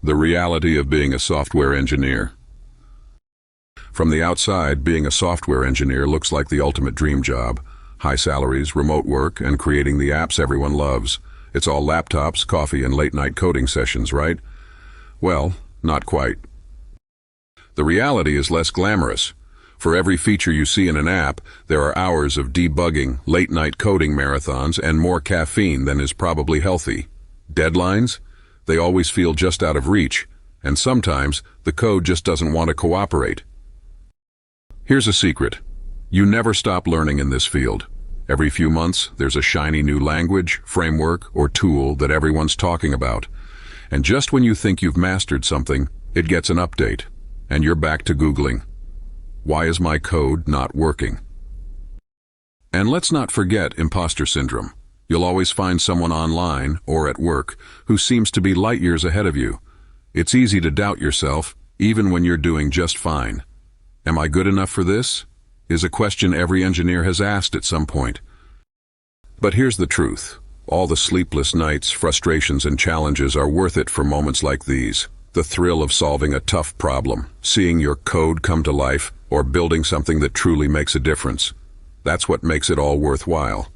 The reality of being a software engineer. From the outside, being a software engineer looks like the ultimate dream job. High salaries, remote work, and creating the apps everyone loves. It's all laptops, coffee, and late-night coding sessions, right? Well, not quite. The reality is less glamorous. For every feature you see in an app, there are hours of debugging, late-night coding marathons, and more caffeine than is probably healthy. Deadlines? They always feel just out of reach, and sometimes the code just doesn't want to cooperate. Here's a secret. You never stop learning in this field. Every few months, there's a shiny new language, framework, or tool that everyone's talking about. And just when you think you've mastered something, it gets an update, and you're back to Googling, why is my code not working? And let's not forget imposter syndrome. You'll always find someone online or at work who seems to be light years ahead of you. It's easy to doubt yourself, even when you're doing just fine. Am I good enough for this? Is a question every engineer has asked at some point. But here's the truth. All the sleepless nights, frustrations, and challenges are worth it for moments like these. The thrill of solving a tough problem, seeing your code come to life, or building something that truly makes a difference. That's what makes it all worthwhile.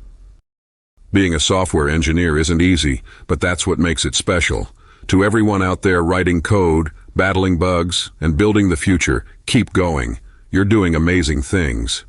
Being a software engineer isn't easy, but that's what makes it special. To everyone out there writing code, battling bugs, and building the future, keep going. You're doing amazing things.